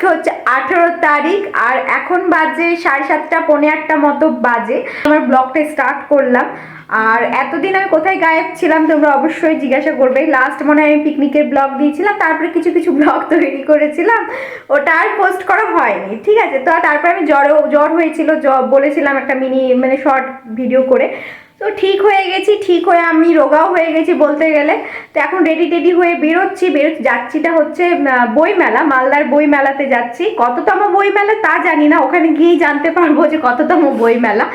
আজকে হচ্ছে 18 তারিখ আর এখন বাজে 7:30 পৌনে 8টা মতো বাজে আমার ব্লগটা স্টার্ট করলাম। আর এতদিন আমি কোথায় গায়েব ছিলাম তোমরা অবশ্যই জিজ্ঞাসা করবে। লাস্ট মনে হয় আমি পিকনিকের ব্লগ দিয়েছিলাম, তারপরে কিছু কিছু ব্লগ তৈরি করেছিলাম, ওটা আর পোস্ট করা হয়নি, ঠিক আছে। তো তারপরে আমি জ্বর হয়েছিল, বলেছিলাম একটা মিনি মানে শর্ট ভিডিও করে, তো ঠিক হয়ে গেছি, ঠিক হয়ে আমি রোগাও হয়ে গেছি বলতে গেলে। তো এখন রেডি হয়ে বেরোচ্ছি, যাচ্ছিটা হচ্ছে বইমেলা, মালদার বইমেলাতে যাচ্ছি। কততম বইমেলা তা জানি না, ওখানে গিয়েই জানতে পারবো যে কততম বইমেলা।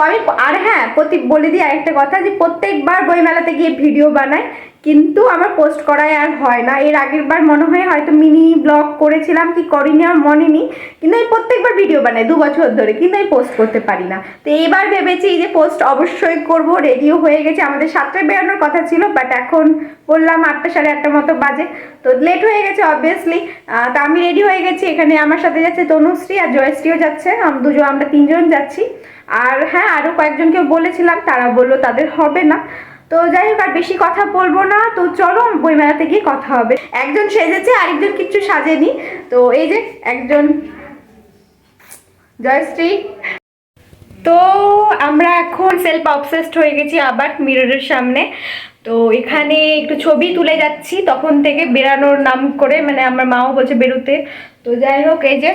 আমি আর হ্যাঁ বলে দিই আরেকটা কথা, যে প্রত্যেকবার বইমেলাতে গিয়ে ভিডিও বানাই কিন্তু আমার পোস্ট করাই আর হয় না। এর আগের বার মনে হয় হয়তো মিনি ব্লগ করেছিলাম কি করিনি আমার মনে নেই, কিন্তু আমি প্রত্যেকবার ভিডিও বানাই 2 বছর ধরে, কিন্তু আমি পোস্ট করতে পারি না। তো এবার ভেবেছি যে পোস্ট অবশ্যই করব, রেডিও হয়ে গেছে। আমাদের 7টায় বেরোনোর কথা ছিল, বাট এখন বললাম 8টা 8:30 মতো বাজে, তো লেট হয়ে গেছে অবভিয়াসলি। তো আমি রেডি হয়ে গেছি, এখানে আমার সাথে যাচ্ছে তনুশ্রী আর জয়শ্রীও যাচ্ছে, আমরা 3জন যাচ্ছি। আর হ্যাঁ আরও কয়েকজনকেও বলেছিলাম, তারা বললো তাদের হবে না। তো যাই হোক আর বেশি কথা বলবো না, তো চলো বইমেলাতে গিয়ে কথা হবে। একজন সেজেছে, আরেকজন কিচ্ছু সাজেনি। তো এই যে একজন জয়শ্রী। তো আমরা এখন সেলফ অবসেসড হয়ে গেছি আবার মিররের সামনে। তো এখানে একটু ছবি তুলে যাচ্ছি তখন থেকে বেরানোর নাম করে, মানে আমার মাও বলছে বেরোতে। তো যাই হোক এই যে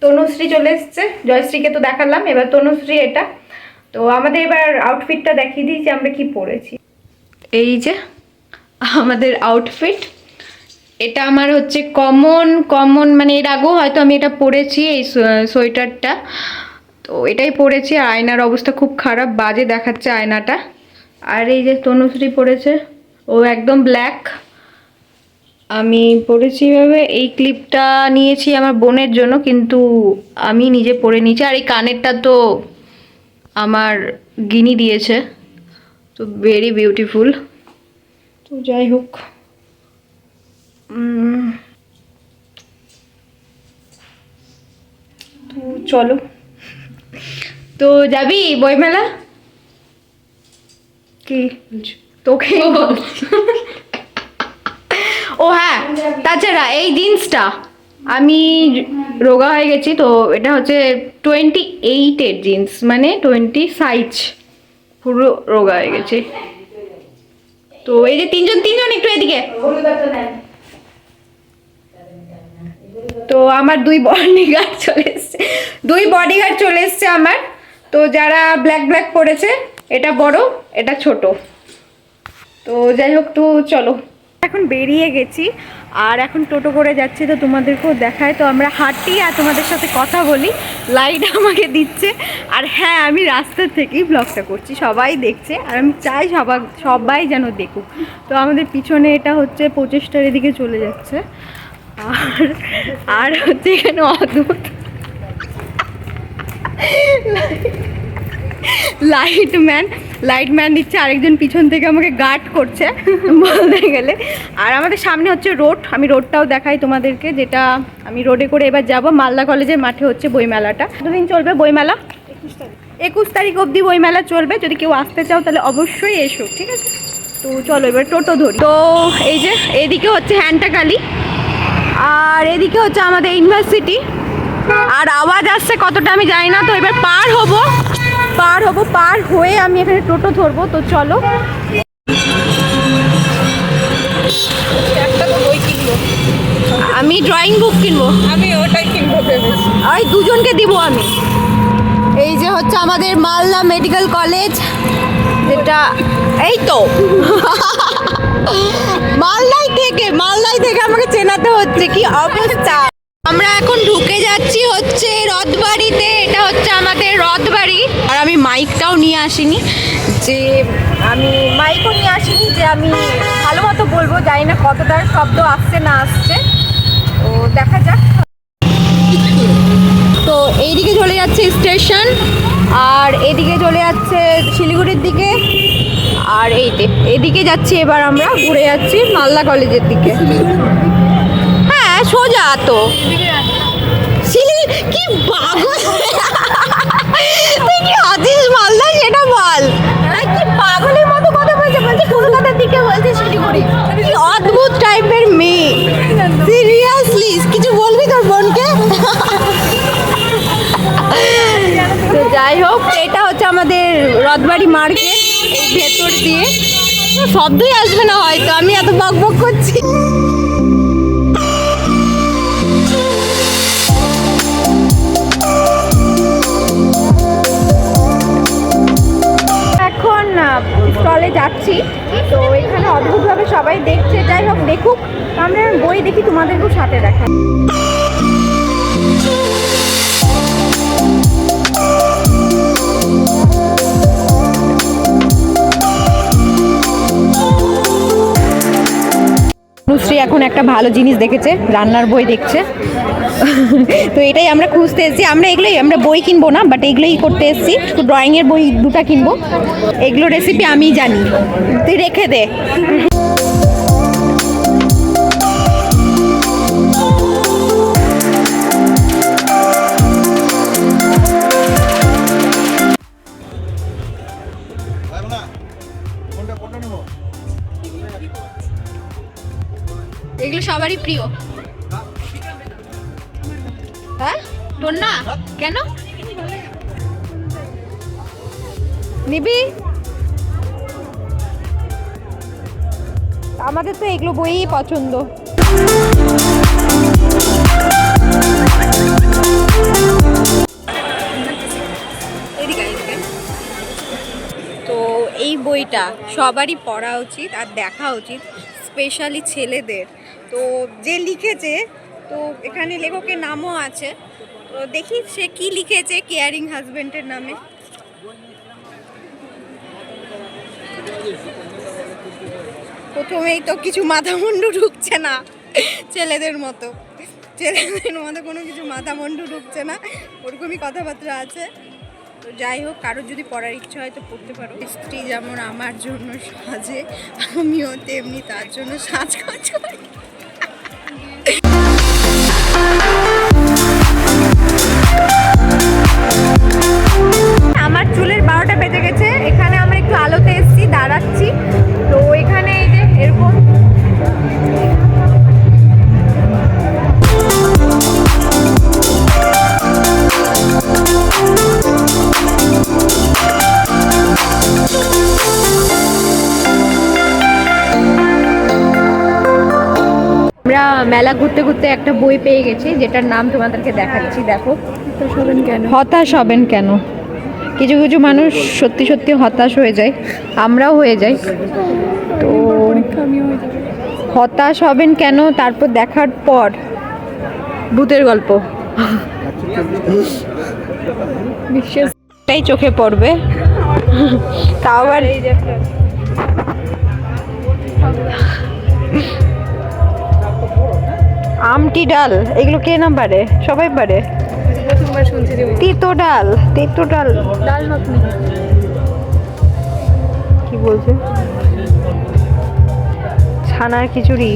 তনুশ্রী চলে এসছে, জয়শ্রীকে তো দেখালাম, এবার তনুশ্রী এটা। তো আমাদের এবার আউটফিটটা দেখিয়ে দিই যে আমরা কি পরেছি। এই যে আমাদের আউটফিট, এটা আমার হচ্ছে কমন মানে এর আগেও হয়তো আমি এটা পরেছি, এই সোয়েটারটা। তো এটাই পরেছি, আর আয়নার অবস্থা খুব খারাপ, বাজে দেখাচ্ছে আয়নাটা। আর এই যে তনুশ্রী পরেছে, ও একদম ব্ল্যাক। আমি পরেছি এভাবে। এই ক্লিপটা নিয়েছি আমার বোনের জন্য, কিন্তু আমি নিজে পরে নিয়েছি। আর এই কানেরটা তো আমার গিনি দিয়েছে, তো ভেরি বিউটিফুল। তো যাই হোক তো চলো। তো যাবি বইমেলা? কি তোকে ও হ্যাঁ, তাছাড়া এই জিন্সটা, আমি রোগা হয়ে গেছি, তো এটা হচ্ছে 28-এর জিন্স, মানে 20 সাইজ, পুরো রোগা হয়ে গেছে। তো এই যে তিনজন একটু এদিকে। তো আমার 2 বডিগার্ড চলে এসছে আমার। তো যারা ব্ল্যাক পরেছে, এটা বড় এটা ছোট। তো যাই হোক, তো চলো এখন বেরিয়ে গেছি আর এখন টোটো করে যাচ্ছি, তো তোমাদেরকেও দেখায়। তো আমরা হাঁটি আর তোমাদের সাথে কথা বলি, লাইট আমাকে দিচ্ছে। আর হ্যাঁ আমি রাস্তার থেকেই ব্লগটা করছি, সবাই দেখছে, আর আমি চাই সবাই যেন দেখুক। তো আমাদের পিছনে এটা হচ্ছে 25টার এদিকে চলে যাচ্ছে। আর হচ্ছে এখানে অদ্ভুত লাইটম্যান দিচ্ছে, আরেকজন পিছন থেকে আমাকে গার্ড করছে বলতে গেলে। আর আমাদের সামনে হচ্ছে রোড, আমি রোডটাও দেখাই তোমাদেরকে, যেটা আমি রোডে করে এবার যাব। মালদা কলেজের মাঠে হচ্ছে বইমেলাটা। কতদিন চলবে বইমেলা? 21 তারিখ অবধি বইমেলা চলবে। যদি কেউ আসতে চাও তাহলে অবশ্যই এসো, ঠিক আছে। তো চলো এবার টোটো ধরি। তো এই যে এদিকে হচ্ছে হ্যান্টাকালি, আর এদিকে হচ্ছে আমাদের ইউনিভার্সিটি। আর আওয়াজ আসছে কতটা আমি জানি না। তো এবার পার হয়ে আমি এখানে টোটো ধরবো। তো চলো, আমি ড্রয়িং বুক কিনবো, আমি ওটাই কিনবো ভেবেছি। ওই 2জনকে দিব আমি। এই যে হচ্ছে আমাদের মালদা মেডিকেল কলেজ, যেটা এই তো মালদাই থেকে আমাকে চেনাতে হচ্ছে, কি অবস্থা। আমরা এখন ঢুকে যাচ্ছি হচ্ছে রথবাড়িতে, এটা হচ্ছে আমাদের রথবাড়ি। আর আমি মাইকটাও নিয়ে আসিনি, যে আমি ভালো মতো বলবো, জানি না কতটা শব্দ আসছে না আসছে, তো দেখা যাক। তো এইদিকে চলে যাচ্ছে স্টেশন, আর এদিকে চলে যাচ্ছে শিলিগুড়ির দিকে, আর এদিকে যাচ্ছি এবার আমরা ঘুরে যাচ্ছি মালদা কলেজের দিকে। হ্যাঁ সোজা তো কি পাগল তুই কি আছিস মালদা, সেটা বল। কি পাগলের মতো কথা বলছে কলকাতার দিকে বলছে শিলিগুড়ি। কি অদ্ভুত টাইপের মেয়ে, সিরিয়াসলি কিছু বলবি তোর বোনকে? আমাদের রথবাড়ি মার্কেট, এই ভেতর দিয়ে শব্দই আসবে না হয়তো, আমি এত বক বক করছি। এখন স্টলে যাচ্ছি, তো এখানে অদ্ভুতভাবে সবাই দেখছে, যাই হোক দেখুক, আমরা বই দেখি, তোমাদেরকেও সাথে দেখাই। অনুশ্রী এখন একটা ভালো জিনিস দেখেছে, রান্নার বই দেখছে। তো এটাই আমরা খুঁজতে এসেছি, আমরা বই কিনবো না, বাট এগুলোই করতে এসেছি, ড্রয়িংয়ের বই দুটো কিনবো। এগুলো রেসিপি আমি জানি, তুই রেখে দে। এগুলো সবারই প্রিয়। হ্যাঁ, তোর না কেন নিবি? আমাদের তো এগুলো বইই পছন্দ। তো এই বইটা সবারই পড়া উচিত আর দেখা উচিত, স্পেশালি ছেলেদের। তো যে লিখেছে, তো এখানে লেখকের নামও আছে, তো দেখি সে কি লিখেছে কেয়ারিং হাজবেন্ডের নামে। প্রথমেই তো কিছু মাথা মুন্ডু ঢুকছে না, ছেলেদের মতো কোনো কিছু মাথা মুন্ডু ঢুকছে না, ওরকমই কথাবার্তা আছে। তো যাই হোক, কারোর যদি পড়ার ইচ্ছা হয় তো পড়তে পারো। স্ত্রী যেমন আমার জন্য সাজে, আমিও তেমনি তার জন্য সাজগোজ করি। আমার চুলের 12টা বেজে গেছে, এখানে আমরা একটু আলোতে এসেছি, দাঁড়াচ্ছি। তো এখানে এই যে এরকম আমরা মেলা ঘুরতে ঘুরতে একটা বই পেয়ে গেছি, যেটার নাম তোমাদেরকে দেখাচ্ছি। দেখো, হতাশ হবেন কেন। কিছু কিছু মানুষ সত্যি সত্যি হতাশ হয়ে যায়, আমরাও হয়ে যাই। তো হতাশ হবেন কেন, তারপর দেখার পর ভূতের গল্প বিশ্বাসটাই চোখে পড়বে। তাও আবার আমটি ডাল, এগুলো কে না পারে? সবাই পারে। তিতো ডাল, তিতো ডাল, ডাল মাখনি কি বলছে? ছানার খিচুড়ি,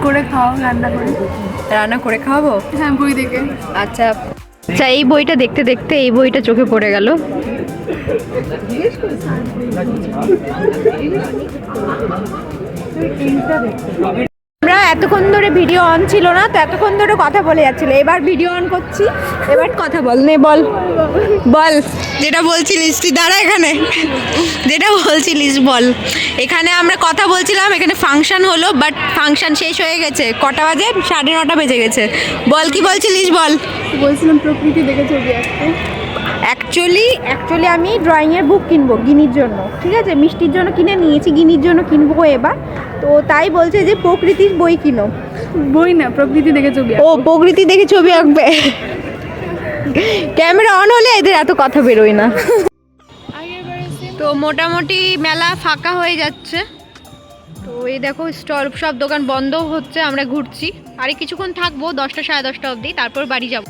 করে খাও, রান্না করে। রান্না করে খাওয়াবো? হ্যাঁ, বই দেখে। আচ্ছা আচ্ছা, এই বইটা দেখতে দেখতে এই বইটা চোখে পড়ে গেল। আমরা এতক্ষণ ধরে ভিডিও অন ছিল না, তো এতক্ষণ ধরে কথা বলে যাচ্ছিল, এবার ভিডিও অন করছি, এবার কথা বল। নে বল বল, যেটা বলছিলিস তুই, দাঁড়া এখানে, যেটা বলছিলিস বল। এখানে আমরা কথা বলছিলাম, এখানে ফাংশন হলো, বাট ফাংশন শেষ হয়ে গেছে। কটা বাজে? 9:30 বেজে গেছে। বল কি বলছিলিস বল। বলছিলাম প্রকৃতি দেখে ছবি আঁকতে। অ্যাকচুয়ালি আমি ড্রয়িংয়ের বুক কিনবো গিনির জন্য, ঠিক আছে? মিষ্টির জন্য কিনে নিয়েছি, গিনির জন্য কিনবো এবার। তো তাই বলছে যে প্রকৃতির বই কিনো। বই না, প্রকৃতি দেখে ছবি। ও, প্রকৃতি দেখে ছবি আঁকবে। ক্যামেরা অন হলে এদের এত কথা বেরোয় না। তো মোটামুটি মেলা ফাঁকা হয়ে যাচ্ছে। তো এই দেখো, স্টল সব দোকান বন্ধ হচ্ছে, আমরা ঘুরছি। আরে কিছুক্ষণ থাকবো, 10টা 10:30 অবধি, তারপর বাড়ি যাব।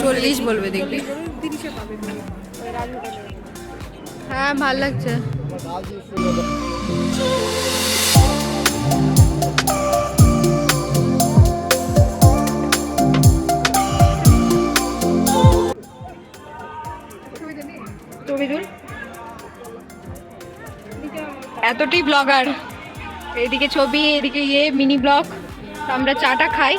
40 বলবে, দেখবি। হ্যাঁ, ভাল লাগছে। কতটি ব্লগার, এদিকে ছবি, এদিকে মিনি ব্লগ। আমরা চাটা খাই।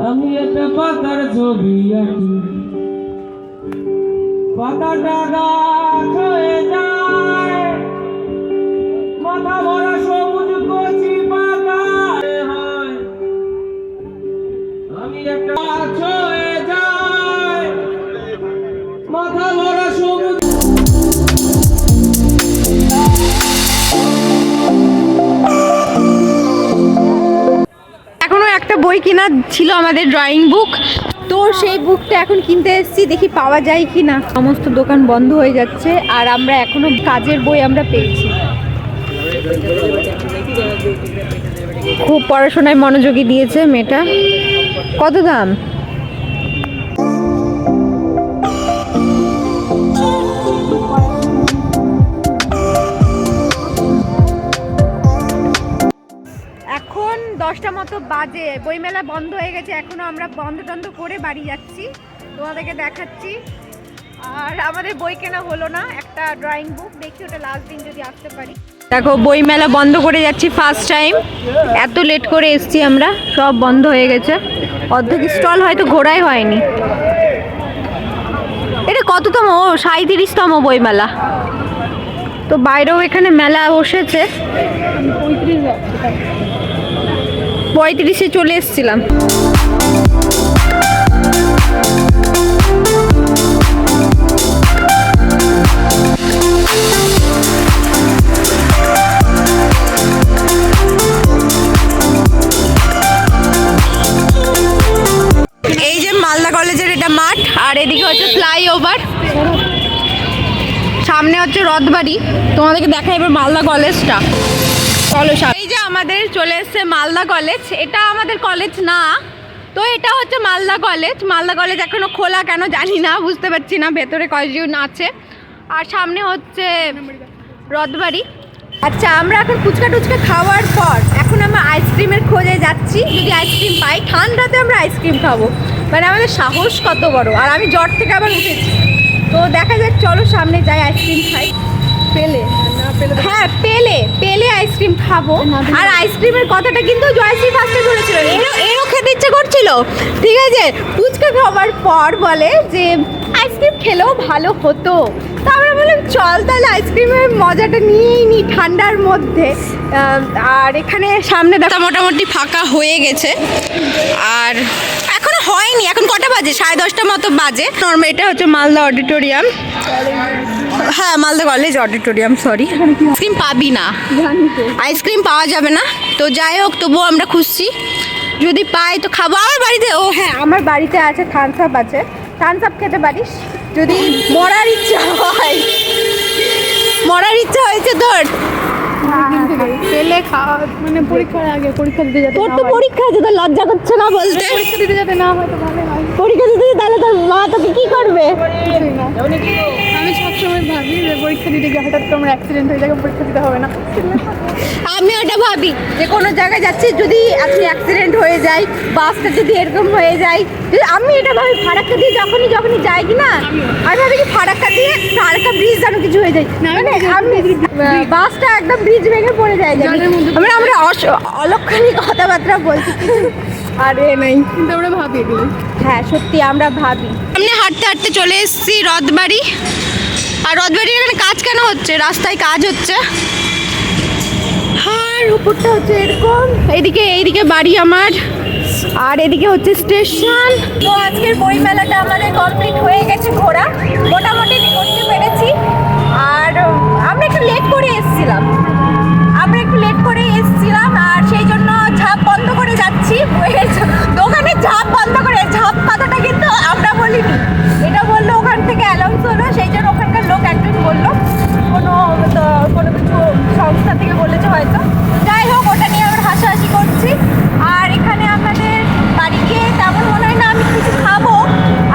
আমি একটা পাতার ছবি আঁকি, পাতাটা গাছ হয়ে যায়, মাথা ভরা সবুজ কচি পাতা হয়। আমি একটা গাছ হয়ে যায়, মাথা ভরা সবুজ। এখনো একটা বই কেনা ছিল আমাদের, ড্রয়িং বুক। তো সেই বুকটা এখন কিনতে এসেছি, দেখি পাওয়া যায় কি না। সমস্ত দোকান বন্ধ হয়ে যাচ্ছে, আর আমরা এখনো কাজের বই আমরা পেয়েছি। খুব পড়াশোনায় মনোযোগী দিয়েছে মেয়েটা। কত দাম? এখন 10টা মতো বাজে, বইমেলা বন্ধ হয়ে গেছে। এখনো আমরা বন্ধ টন্ধ করে বাড়ি যাচ্ছি, তোমাদেরকে দেখাচ্ছি। আর আমাদের বই কেনা হলো না, একটা ড্রয়িং বুক, দেখি ওটা লাস্ট দিন যদি আসতে পারি। দেখো বইমেলা বন্ধ করে যাচ্ছি ফার্স্ট টাইম, এত লেট করে এসছি আমরা, সব বন্ধ হয়ে গেছে। অর্ধেক স্টল হয়তো ঘোরাই হয়নি। এটা কততম? 37তম বইমেলা। তো বাইরেও এখানে মেলা বসেছে। 35-এ চলে এসেছিলাম। এই যে মালদা কলেজের এটা মাঠ, আর এদিকে হচ্ছে ফ্লাইওভার, সামনে হচ্ছে রথবাড়ি। তোমাদেরকে দেখাই এবার মালদা কলেজটা। চলো, এই যে আমাদের চলে এসছে মালদা কলেজ। এটা আমাদের কলেজ না, তো এটা হচ্ছে মালদা কলেজ। মালদা কলেজ এখনো খোলা কেন জানি না, বুঝতে পারছি না ভেতরে কয়জন আছে। আর সামনে হচ্ছে রথবাড়ি। আচ্ছা, আমরা এখন ফুচকা টুচকা খাওয়ার পর এখন আমরা আইসক্রিমের খোঁজে যাচ্ছি। যদি আইসক্রিম পাই, ঠান্ডাতে আমরা আইসক্রিম খাবো, মানে আমাদের সাহস কত বড়। আর আমি জ্বর থেকে আবার উঠেছি, তো দেখা যাক, চলো সামনে যাই, আইসক্রিম খাই। পেলে হ্যাঁ, পেলে আইসক্রিম খাবো। আর আইসক্রিমের কথাটা কিন্তু জয়শ্রী ফার্স্টে বলেছিল, এরও খেতে ইচ্ছে করছিল। ঠিক আছে, ফুচকা খাওয়ার পর বলে যে আইসক্রিম খেলেও ভালো হতো। তা আমরা বললাম চল তাহলে আইসক্রিমের মজাটা নিয়েই নি ঠান্ডার মধ্যে। আর এখানে সামনে দেখা মোটামুটি ফাঁকা হয়ে গেছে, আর এখনো হয়নি। এখন কটা বাজে? 10:30 মতো বাজে। নর্মাল এটা হচ্ছে মালদা অডিটোরিয়াম। হ্যাঁ, Malda college auditorium, sorry. Ice cream পাবি না, আইসক্রিম পাওয়া যাবে না। তো যাই হোক, তবুও আমরা খুঁজছি, যদি পাই তো খাবো। আমার বাড়িতে, ও হ্যাঁ, আমার বাড়িতে আছে থামস আপ, আছে থামস আপ খেতে পারিস যদি মরার ইচ্ছা হয়। মরার ইচ্ছা হয়েছে তোর? পেলে খাওয়া মানে পরীক্ষার আগে, পরীক্ষা দিতে যেতে। তোর তো পরীক্ষা আছে, তোর লজ্জা করছে না বলতে? পরীক্ষা দিতে যেতে না হয় তো ভালো হয়। পরীক্ষা দিতে, তাহলে তোর মা তোকে কি করবে? কিছুই না। আমি সবসময় ভাবি যে পরীক্ষা দিতে গিয়ে হঠাৎ করে আমার অ্যাক্সিডেন্ট হয়ে যাবে, পরীক্ষা দিতে হবে না। আমি ওটা ভাবি যে কোনো জায়গায় যাচ্ছি, যদি আজকে অ্যাক্সিডেন্ট হয়ে যায়, বাসটা যদি এরকম হয়ে যায়, আমি এটা ভাবি ফারাক্কা দিয়ে যখনই যাই কি না, আমি ভাবি কি ফারাক্কা ব্রিজ যেন কিছু হয়ে যায়, মানে আমি বাসটা একদম ব্রিজ ভেঙে পড়ে যায়। আমরা অলক্ষণী কথাবার্তা বলছি, আর এ নেই, কিন্তু আমরা ভাবি এগুলো। হ্যাঁ সত্যি আমরা ভাবি। সামনে হাঁটতে হাঁটতে চলে এসেছি রথবাড়ি। আর রথবাড়ির এখানে কাজ কেন হচ্ছে? রাস্তায় কাজ হচ্ছে। আর উপরটা হচ্ছে এরকম, এইদিকে বাড়ি আমার, আর এদিকে হচ্ছে স্টেশন। তো আজকের বই মেলাটা আমাদের কমপ্লিট হয়ে গেছে ঘোরা, মোটামুটি করতে পেরেছি। আর আমরা একটু লেট করে এসেছিলাম, আর সেই জন্য ঝাঁপ বন্ধ করে যাচ্ছি। দোকানে ঝাঁপ বন্ধ করে, ঝাঁপ কথাটা কিন্তু আমরা বলিনি, এটা বললো ওখান থেকে অ্যালাউন্স হলো, সেই জন্য ওখানকার লোক একজন বললো, কোনো কিছু সংস্থা থেকে বলেছে হয়তো। যাই হোক, ওটা নিয়ে আমরা হাসাহাসি করছি। আর এখানে আমাদের বাড়ি গিয়ে তেমন মনে হয় না আমি কিছু খাবো।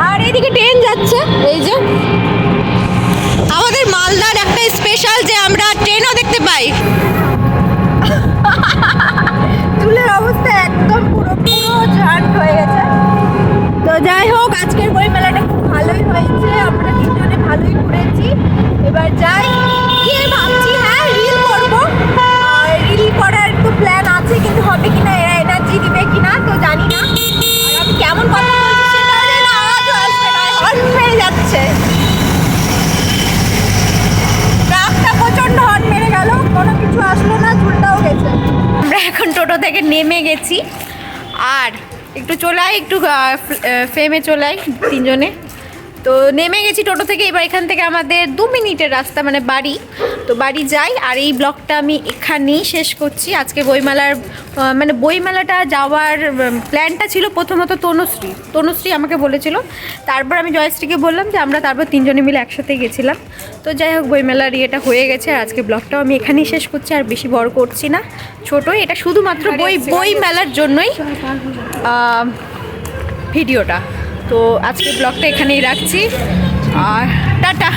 আর এদিকে ট্রেন যাচ্ছে, এই যে আমাদের মালদার একটা স্পেশাল যে আমরা ট্রেনও দেখতে পাই। চুলের অবস্থা একদম থেকে নেমে গেছি। আর একটু চলাই, একটু ফ্রেমে চলাই তিনজনে। তো নেমে গেছি টোটো থেকে, এবার এখান থেকে আমাদের 2 মিনিটের রাস্তা, মানে বাড়ি। তো বাড়ি যাই, আর এই ব্লগটা আমি এখানেই শেষ করছি। আজকে বইমেলার মানে বইমেলাটা যাওয়ার প্ল্যানটা ছিল প্রথমত তনুশ্রী আমাকে বলেছিল, তারপর আমি জয়শ্রীকে বললাম যে আমরা তারপর তিনজনে মিলে একসাথে গেছিলাম। তো যাই হোক, বইমেলার ইয়েটা হয়ে গেছে, আর আজকে ব্লগটাও আমি এখানেই শেষ করছি, আর বেশি বড় করছি না, ছোটোই। এটা শুধুমাত্র বইমেলার জন্যই ভিডিওটা। তো আজকে ব্লগটা এখানেই রাখছি, আর টাটা।